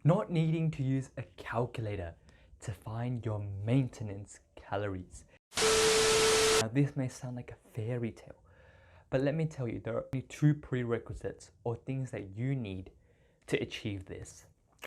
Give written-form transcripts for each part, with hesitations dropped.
Not needing to use a calculator to find your maintenance calories. Now this may sound like a fairy tale, but let me tell you, there are only two prerequisites or things that you need to achieve this.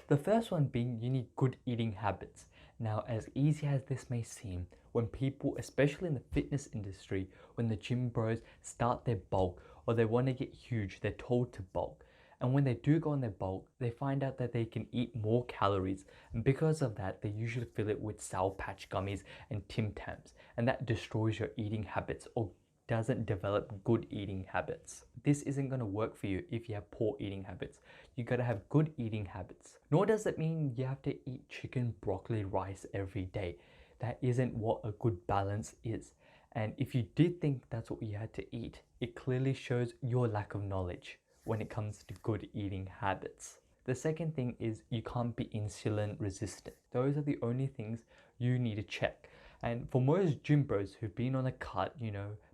The first one being you need good eating habits. Now, as easy as this may seem, when people, especially in the fitness industry, when the gym bros start their bulk or they want to get huge, they're told to bulk. And when they do go on their bulk, they find out that they can eat more calories. And because of that, they usually fill it with Sour Patch gummies and Tim Tams. And that destroys your eating habits or doesn't develop good eating habits. This isn't going to work for you if you have poor eating habits. You got to have good eating habits. Nor does it mean you have to eat chicken, broccoli, rice every day. That isn't what a good balance is. And if you did think that's what you had to eat, it clearly shows your lack of knowledge when it comes to good eating habits. The second thing is you can't be insulin resistant. Those are the only things you need to check. And for most gym bros who've been on a cut,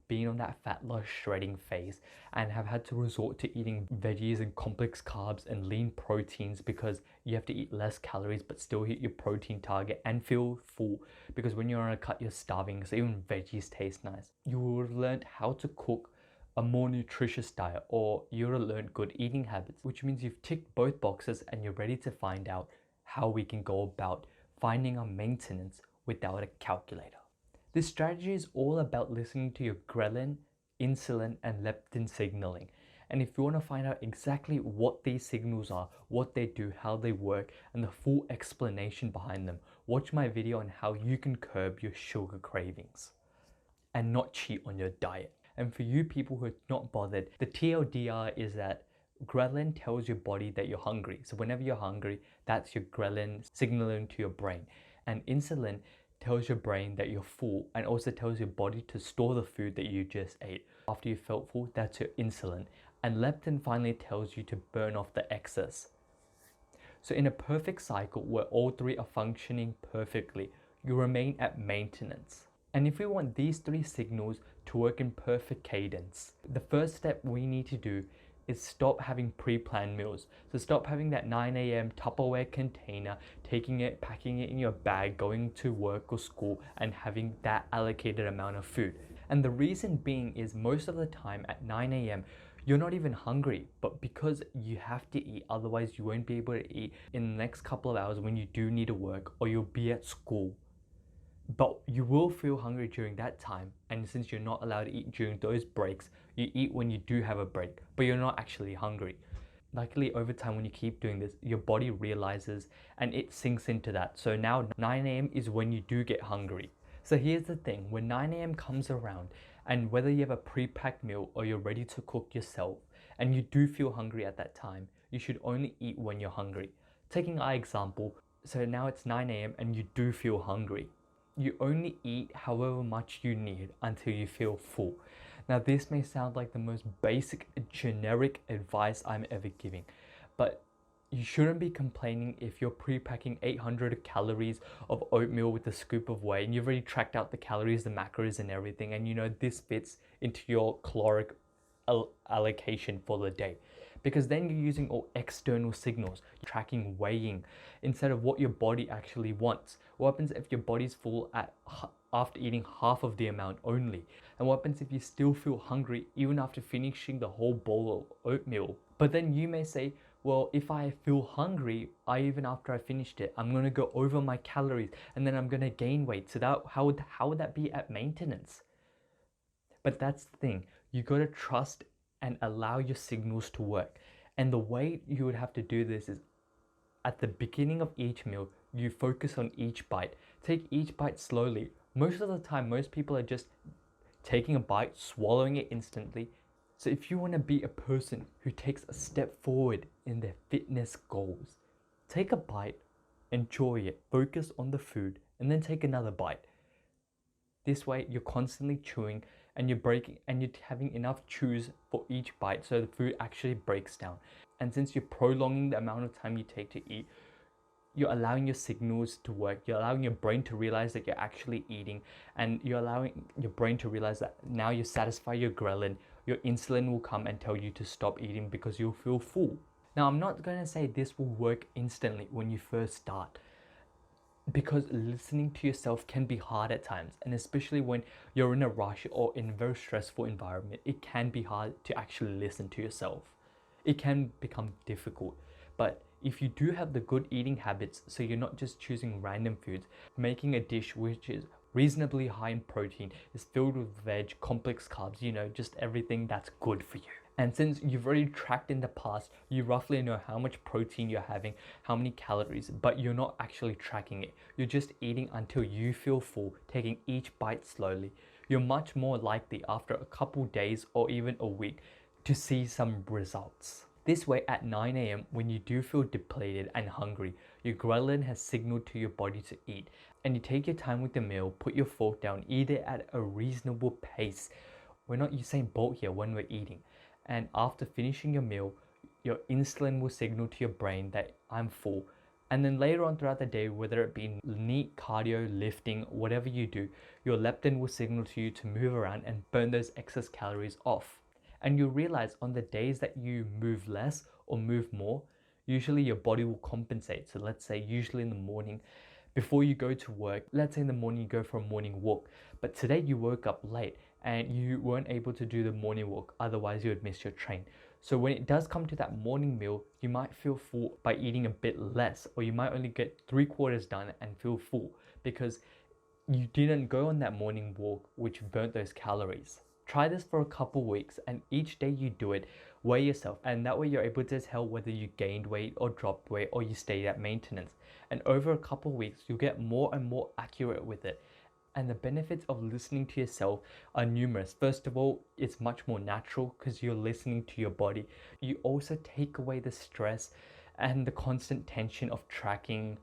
being on that fat loss shredding phase and have had to resort to eating veggies and complex carbs and lean proteins because you have to eat less calories but still hit your protein target and feel full, because when you're on a cut you're starving, so even veggies taste nice. You will have learned how to cook a more nutritious diet, or you will have learned good eating habits, which means you've ticked both boxes and you're ready to find out how we can go about finding our maintenance without a calculator. This strategy is all about listening to your ghrelin, insulin, and leptin signaling. And if you want to find out exactly what these signals are, what they do, how they work, and the full explanation behind them, watch my video on how you can curb your sugar cravings and not cheat on your diet. And for you people who are not bothered, the TLDR is that ghrelin tells your body that you're hungry. So whenever you're hungry, that's your ghrelin signaling to your brain. And insulin tells your brain that you're full and also tells your body to store the food that you just ate. After you felt full, that's your insulin. And leptin finally tells you to burn off the excess. So in a perfect cycle where all three are functioning perfectly, you remain at maintenance. And if we want these three signals to work in perfect cadence, the first step we need to do is stop having pre-planned meals. So stop having that 9 a.m. Tupperware container, taking it, packing it in your bag, going to work or school and having that allocated amount of food. And the reason being is most of the time at 9 a.m. you're not even hungry, but because you have to eat, otherwise you won't be able to eat in the next couple of hours when you do need to work or you'll be at school. But you will feel hungry during that time, and since you're not allowed to eat during those breaks, you eat when you do have a break, but you're not actually hungry. Luckily, over time when you keep doing this, your body realizes and it sinks into that. So now 9 a.m. is when you do get hungry. So here's the thing, when 9 a.m. comes around, and whether you have a pre-packed meal or you're ready to cook yourself, and you do feel hungry at that time, you should only eat when you're hungry. Taking our example, so now it's 9 a.m. and you do feel hungry. You only eat however much you need until you feel full. Now this may sound like the most basic generic advice I'm ever giving, but you shouldn't be complaining if you're pre-packing 800 calories of oatmeal with a scoop of whey and you've already tracked out the calories, the macros and everything, and this fits into your caloric allocation for the day. Because then you're using all external signals, tracking, weighing, instead of what your body actually wants. What happens if your body's full after eating half of the amount only? And what happens if you still feel hungry even after finishing the whole bowl of oatmeal? But then you may say, well, if I feel hungry, even after I finished it, I'm gonna go over my calories and then I'm gonna gain weight. So how would that be at maintenance? But that's the thing, you gotta trust and allow your signals to work. And the way you would have to do this is at the beginning of each meal, you focus on each bite. Take each bite slowly. Most of the time, most people are just taking a bite, swallowing it instantly. So if you want to be a person who takes a step forward in their fitness goals, take a bite, enjoy it, focus on the food, and then take another bite. This way you're constantly chewing and you're having enough chews for each bite so the food actually breaks down. And since you're prolonging the amount of time you take to eat, you're allowing your signals to work. You're allowing your brain to realize that you're actually eating, and you're allowing your brain to realize that now you satisfy your ghrelin, your insulin will come and tell you to stop eating because you'll feel full. Now, I'm not going to say this will work instantly when you first start, because listening to yourself can be hard at times, and especially when you're in a rush or in a very stressful environment, it can be hard to actually listen to yourself. It can become difficult. But if you do have the good eating habits, so you're not just choosing random foods, making a dish which is reasonably high in protein, is filled with veg, complex carbs, just everything that's good for you. And since you've already tracked in the past, you roughly know how much protein you're having, how many calories, but you're not actually tracking it. You're just eating until you feel full, taking each bite slowly. You're much more likely after a couple days or even a week to see some results. This way, at 9 a.m, when you do feel depleted and hungry, your ghrelin has signaled to your body to eat, and you take your time with the meal, put your fork down, eat it at a reasonable pace. We're not Usain Bolt here when we're eating. And after finishing your meal, your insulin will signal to your brain that I'm full. And then later on throughout the day, whether it be neat cardio, lifting, whatever you do, your leptin will signal to you to move around and burn those excess calories off. And you'll realize on the days that you move less or move more, usually your body will compensate. So let's say usually in the morning, before you go to work, let's say in the morning you go for a morning walk, but today you woke up late and you weren't able to do the morning walk, otherwise you would miss your train. So when it does come to that morning meal, you might feel full by eating a bit less, or you might only get 3/4 done and feel full because you didn't go on that morning walk, which burnt those calories. Try this for a couple weeks, and each day you do it, weigh yourself, and that way you're able to tell whether you gained weight or dropped weight or you stayed at maintenance. And over a couple weeks, you'll get more and more accurate with it. And the benefits of listening to yourself are numerous. First of all, it's much more natural because you're listening to your body. You also take away the stress and the constant tension of tracking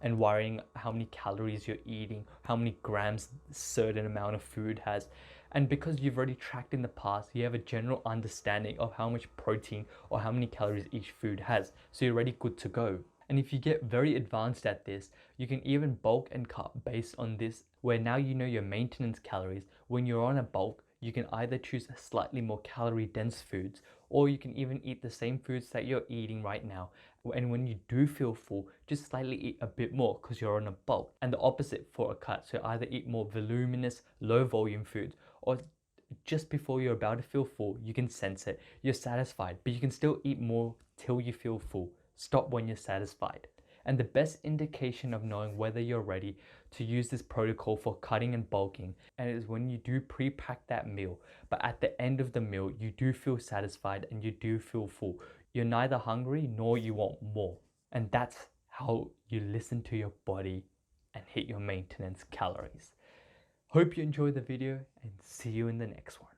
and worrying how many calories you're eating, how many grams a certain amount of food has. And because you've already tracked in the past, you have a general understanding of how much protein or how many calories each food has. So you're already good to go. And if you get very advanced at this, you can even bulk and cut based on this, where now you know your maintenance calories. When you're on a bulk, you can either choose slightly more calorie dense foods, or you can even eat the same foods that you're eating right now. And when you do feel full, just slightly eat a bit more because you're on a bulk. And the opposite for a cut, so either eat more voluminous, low volume foods, or just before you're about to feel full, you can sense it, you're satisfied, but you can still eat more till you feel full. Stop when you're satisfied. And the best indication of knowing whether you're ready to use this protocol for cutting and bulking, and it is when you do pre-pack that meal, but at the end of the meal, you do feel satisfied and you do feel full. You're neither hungry nor you want more. And that's how you listen to your body and hit your maintenance calories. Hope you enjoyed the video, and see you in the next one.